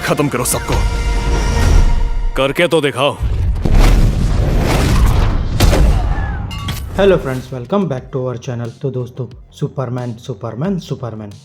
खत्म करो सबको, करके तो दिखाओ। Hello friends, welcome back to our channel. तो दोस्तों, सुपरमैन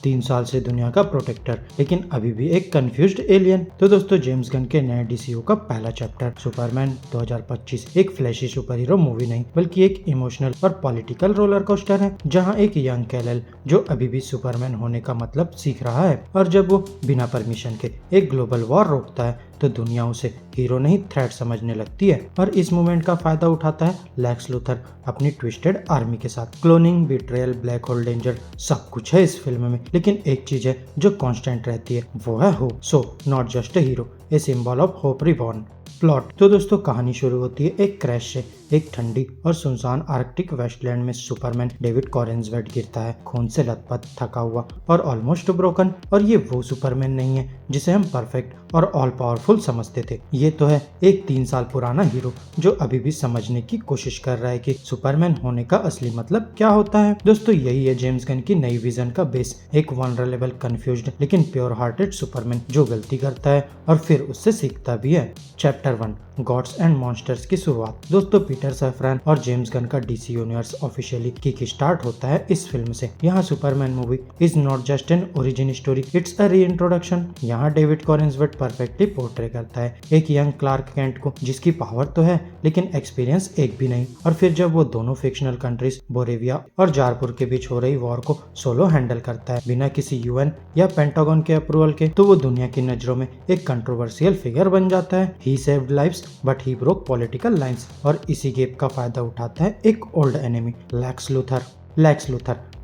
3 साल से दुनिया का प्रोटेक्टर, लेकिन अभी भी एक कंफ्यूज्ड एलियन। तो दोस्तों, जेम्स गन के नए डीसीयू का पहला चैप्टर सुपरमैन 2025 एक फ्लैशी सुपर हीरो मूवी नहीं, बल्कि एक इमोशनल और पॉलिटिकल रोलर कोस्टर है, जहां एक यंग कैल जो अभी भी सुपरमैन होने का मतलब सीख रहा है, और जब वो बिना परमिशन के एक ग्लोबल वॉर रोकता है तो दुनिया उसे हीरो नहीं थ्रेट समझने लगती है। और इस मोमेंट का फायदा उठाता है लेक्स लूथर अपनी ट्विस्टेड आर्मी के साथ। Cloning, betrayal, black hole danger सब कुछ है इस फिल्म में, लेकिन एक चीज है जो कांस्टेंट रहती है, वो है hope. So not just a hero, a symbol of hope reborn. Plot. तो दोस्तों, कहानी शुरू होती है एक क्रैश से। एक ठंडी और सुनसान आर्कटिक वेस्टलैंड में सुपरमैन डेविड कॉरेंसवेट गिरता है, खून से लथपथ, थका हुआ और ऑलमोस्ट ब्रोकन। और ये वो सुपरमैन नहीं है जिसे हम परफेक्ट और ऑल पावरफुल समझते थे। ये तो है एक 3 साल पुराना हीरो जो अभी भी समझने की कोशिश कर रहा है कि सुपरमैन होने का असली मतलब क्या होता है। दोस्तों, यही है जेम्स गन की नई विजन का बेस, एक वनरेबल, कंफ्यूज्ड लेकिन प्योर हार्टेड सुपरमैन जो गलती करता है और फिर उससे सीखता भी है। चैप्टर 1, गॉड्स एंड मॉन्स्टर्स की शुरुआत। दोस्तों, पीटर सैफरान और जेम्स गन का DC universe officially kick start होता है इस फिल्म से। यहाँ Superman movie is not just an origin story, it's a reintroduction. यहाँ डेविड कॉरेंसवेट परफेक्टली पोर्ट्रे करता है एक यंग क्लार्क केंट को, जिसकी पावर तो है लेकिन एक्सपीरियंस एक भी नहीं। और फिर जब वो दोनों फिक्शनल कंट्रीज बोरेविया और जारपुर के बीच हो रही वॉर को सोलो हैंडल करता है बिना किसी यूएन या पेंटागन के अप्रूवल के, तो वो दुनिया की नजरों में एक कंट्रोवर्शियल फिगर बन जाता है। He saved lives but he broke political lines. और इसी गैप का फायदा उठाता है एक old enemy, Lex Luthor,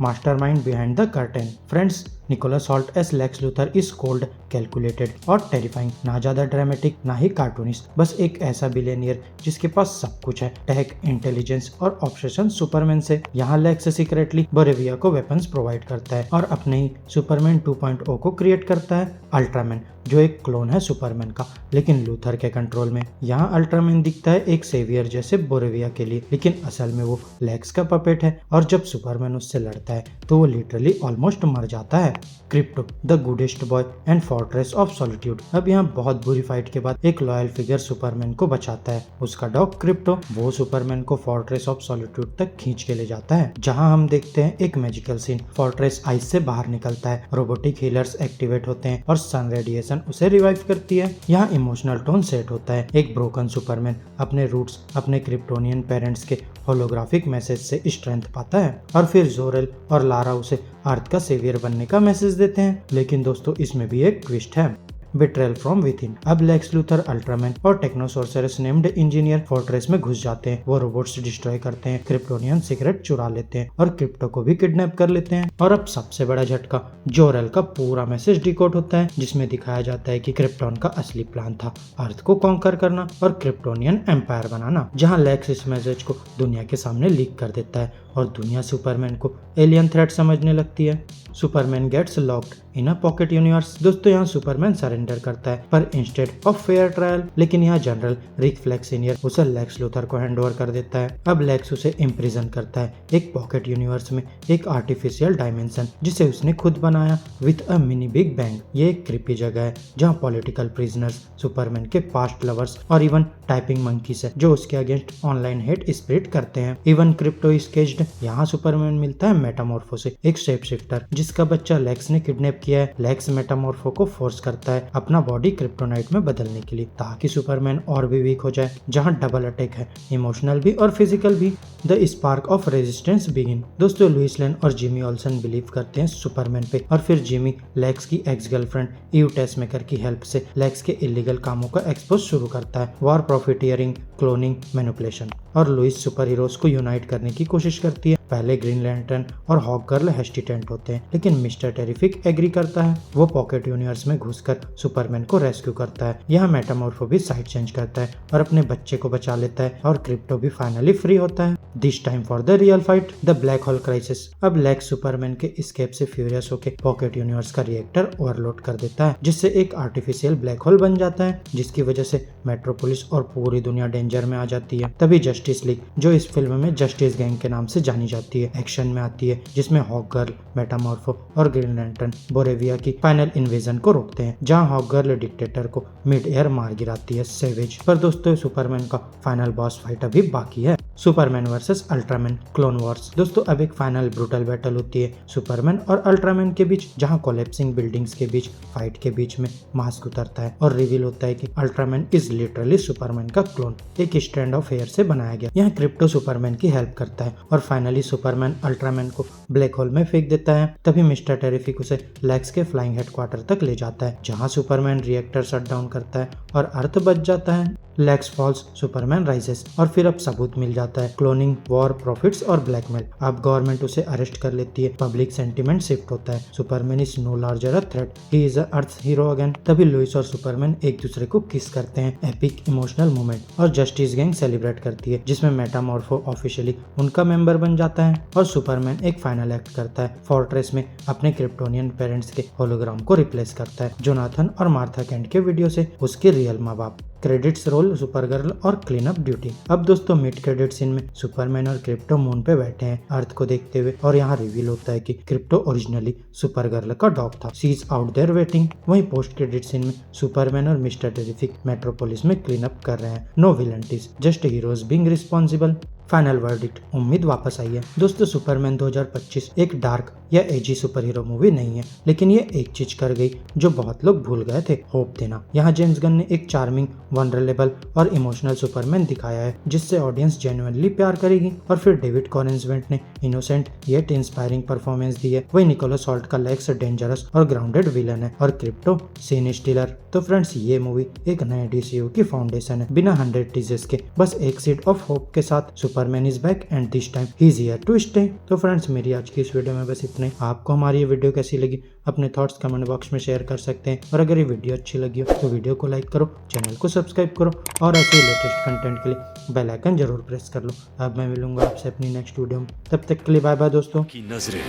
mastermind behind the curtain. Friends, Nicholas Hoult as Lex Luthor is cold, calculated और टेरिफाइंग। ना ज्यादा ड्रामेटिक ना ही कार्टूनिस्ट, बस एक ऐसा बिलियनियर जिसके पास सब कुछ है, टेक, इंटेलिजेंस और ऑब्सेशन सुपरमैन से। यहाँ लेक्स सीक्रेटली बोरेविया को वेपन्स प्रोवाइड करता है और अपने ही सुपरमैन 2.0 को क्रिएट करता है, अल्ट्रामैन, जो एक क्लोन है सुपरमैन का लेकिन लूथर के कंट्रोल में। यहाँ अल्ट्रामैन दिखता है एक सेवियर जैसे बोरेविया के लिए, लेकिन असल में वो लेक्स का पपेट है। और जब सुपरमैन उससे लड़ता है तो वो लिटरली ऑलमोस्ट मर जाता है। Crypto, the गुडेस्ट boy and fortress of solitude. अब यहाँ बहुत बुरी फाइट के बाद एक लॉयल फिगर सुपरमैन को बचाता है, उसका डॉग क्रिप्टो। वो सुपरमैन को फोर्ट्रेस ऑफ सॉलिट्यूड तक खींच के ले जाता है, जहाँ हम देखते हैं एक मैजिकल सीन। फोर्ट्रेस आइस से बाहर निकलता है, रोबोटिक हीलर्स एक्टिवेट होते हैं और सन रेडिएशन उसे रिवाइव करती है। यहाँ इमोशनल टोन सेट होता है, एक ब्रोकन सुपरमैन अपने रूट्स, अपने क्रिप्टोनियन पेरेंट्स के होलोग्राफिक मैसेज से स्ट्रेंथ पाता है। और फिर जोरेल और लारा उसे अर्थ का सेवियर बनने का मैसेज देते हैं। लेकिन दोस्तों, इसमें भी एक ट्विस्ट है, बिट्रेयल फ्रॉम विद इन। अब लेक्स लूथर, अल्ट्रामैन और टेक्नो सोर्सरस नेम्ड इंजीनियर फोर्ट्रेस में घुस जाते हैं। वो रोबोट्स डिस्ट्रॉय करते हैं, क्रिप्टोनियन सीक्रेट चुरा लेते हैं और क्रिप्टो को भी किडनैप कर लेते हैं। और अब सबसे बड़ा झटका, जोरेल का पूरा मैसेज डिकोड होता है, जिसमें दिखाया जाता है कि क्रिप्टॉन का असली प्लान था अर्थ को कॉन्कर करना और क्रिप्टोनियन एम्पायर बनाना। जहाँ लेक्स इस मैसेज को दुनिया के सामने लीक कर देता है और दुनिया सुपरमैन को एलियन थ्रेट समझने लगती है। Superman gets locked in a pocket universe. दोस्तों, यहाँ सुपरमैन सरेंडर करता है, पर इंस्टेड ऑफ फेयर ट्रायल। लेकिन यहाँ जनरल रिक फ्लेक्स सीनियर उसे लेक्स लूथर को हैंडओवर कर देता है। अब लेक्स उसे इम्प्रिजन करता है एक पॉकेट यूनिवर्स में, एक आर्टिफिशियल डायमेंशन जिसे उसने खुद बनाया with a mini big bang. ये एक क्रिपी जगह है जहाँ पॉलिटिकल प्रिजनर्स, सुपरमैन के पास्ट लवर्स और इवन टाइपिंग मंकीज है जो उसके अगेंस्ट ऑनलाइन हेट स्प्रेड करते हैं। Even crypto is caged. यहाँ सुपरमैन मिलता है मेटामॉर्फो से, एक शेप शिफ्टर जिसका बच्चा लेक्स ने किडनैप किया है। लेक्स मेटामॉर्फो को फोर्स करता है अपना बॉडी क्रिप्टोनाइट में बदलने के लिए, ताकि सुपरमैन और भी वीक हो जाए। जहाँ डबल अटैक है, इमोशनल भी और फिजिकल भी। The spark of resistance begin. दोस्तों, लुइस लेन और जिमी ऑल्सन बिलीव करते हैं सुपरमैन पे, और फिर जिमी लेक्स की एक्स गर्लफ्रेंड ईव टेस्मेकर की हेल्प से लेक्स के इलीगल कामों का एक्सपोज शुरू करता है, वॉर, प्रॉफिटियरिंग, क्लोनिंग, मैनिपुलेशन। और लुइस सुपर हीरोज को यूनाइट करने की कोशिश करती है। पहले ग्रीन लैंटर्न और हॉक गर्ल हेस्टिटेंट होते हैं, लेकिन मिस्टर टेरिफिक एग्री करता है। वो पॉकेट यूनिवर्स में घुसकर सुपरमैन को रेस्क्यू करता है। यहाँ मेटामॉर्फो भी साइड चेंज करता है और अपने बच्चे को बचा लेता है, और क्रिप्टो भी फाइनली फ्री होता है। This time for the real fight, the black hole crisis. अब लेक्स सुपरमैन के एस्केप से फ्यूरियस होकर पॉकेट यूनिवर्स का रिएक्टर ओवरलोड कर देता है, जिससे एक आर्टिफिशियल ब्लैक होल बन जाता है, जिसकी वजह से मेट्रोपोलिस और पूरी दुनिया डेंजर में आ जाती है। तभी जस्टिस लीग, जो इस फिल्म में जस्टिस गैंग के नाम से जानी जाती जाती है, एक्शन में आती है, जिसमें हॉक गर्ल, मेटामॉर्फो और ग्रीन लैंटर्न बोरेविया की फाइनल इन्वेजन को रोकते हैं, जहां हॉक गर्ल डिक्टेटर को मिड एयर मार गिराती है सेवेज। पर दोस्तों सुपरमैन का फाइनल बॉस फाइट अभी बाकी है, Superman versus Ultraman clone Wars. दोस्तों अब एक फाइनल ब्रूटल बैटल होती है सुपरमैन और अल्ट्रामैन के बीच, जहां कोलैप्सिंग बिल्डिंग्स के बीच फाइट के बीच में मास्क उतरता है और रिवील होता है कि अल्ट्रामैन इज लिटरली सुपरमैन का क्लोन, एक स्टैंड ऑफ एयर से बनाया गया। यहाँ क्रिप्टो सुपरमैन की हेल्प करता है और फाइनली सुपरमैन अल्ट्रामैन को ब्लैक होल में फेंक देता है। तभी मिस्टर टेरिफिक उसे लेक्स के फ्लाइंग हेडक्वार्टर तक ले जाता है, जहाँ सुपरमैन रिएक्टर शट डाउन करता है और अर्थ बच जाता है। लेक्स फॉल्स, सुपरमैन राइजेस और फिर अब सबूत मिल जाता है, क्लोनिंग, वॉर, प्रॉफिट्स और ब्लैकमेल। अब गवर्नमेंट उसे अरेस्ट कर लेती है, पब्लिक सेंटीमेंट शिफ्ट होता है, Superman is no larger a threat, he is earth hero again. तभी लुइस और सुपरमैन एक दूसरे को किस करते हैं, एपिक इमोशनल मोमेंट। और जस्टिस गैंग सेलिब्रेट करती है, जिसमें मेटामॉर्फो ऑफिशियली उनका मेंबर बन जाता है और सुपरमैन एक फाइनल एक्ट करता है, फोर्ट्रेस में अपने क्रिप्टोनियन पेरेंट्स के होलोग्राम को रिप्लेस करता है, जोनाथन और मार्था केंट के वीडियो से उसके रियल माँ बाप। क्रेडिट्स रोल सुपरगर्ल और क्लीन अप ड्यूटी। अब दोस्तों मिड क्रेडिट सीन में सुपरमैन और क्रिप्टो मून पे बैठे हैं अर्थ को देखते हुए, और यहाँ रिवील होता है कि क्रिप्टो ओरिजिनली सुपरगर्ल का डॉग था, she is out there waiting. वहीं पोस्ट क्रेडिट सीन में सुपरमैन और मिस्टर टेरिफिक मेट्रोपोलिस में क्लीन अप कर रहे हैं, no villainies, just heroes being responsible. Final verdict, उम्मीद वापस आई है। दोस्तों सुपरमैन 2025 एक डार्क या एजी सुपर हीरो मूवी नहीं है, लेकिन ये एक चीज कर गई जो बहुत लोग भूल गए थे, होप देना। यहाँ जेम्स गन ने एक चार्मिंग, वनरेबल और इमोशनल सुपरमैन दिखाया है, जिससे ऑडियंस जेन्युइनली प्यार करेगी। और फिर डेविड कॉरेंसवेंट ने इनोसेंट येट इंस्पायरिंग परफॉर्मेंस दी है। वही निकोलस हॉल्ट का लेक्स डेंजरस और ग्राउंडेड विलन है और क्रिप्टो सीन स्टीलर। तो फ्रेंड्स ये मूवी एक नए डीसीयू की फाउंडेशन है, बिना 100 टीजर्स के, बस एक सीड ऑफ होप के साथ। Superman is back and this time he is here to stay. तो फ्रेंड्स मेरी आज की इस वीडियो में बस इतना ही। आपको हमारी ये वीडियो कैसी लगी अपने थॉट्स कमेंट बॉक्स में शेयर कर सकते हैं, और अगर ये वीडियो अच्छी लगी हो तो वीडियो को लाइक करो, चैनल को सब्सक्राइब करो और ऐसे ही लेटेस्ट कंटेंट के लिए बेल आइकन जरूर प्रेस कर लो। अब मैं मिलूंगा आपसे अपनी नेक्स्ट वीडियो में, तब तक के लिए बाय बाय दोस्तों। की नजरें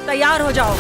तैयार हो जाओ।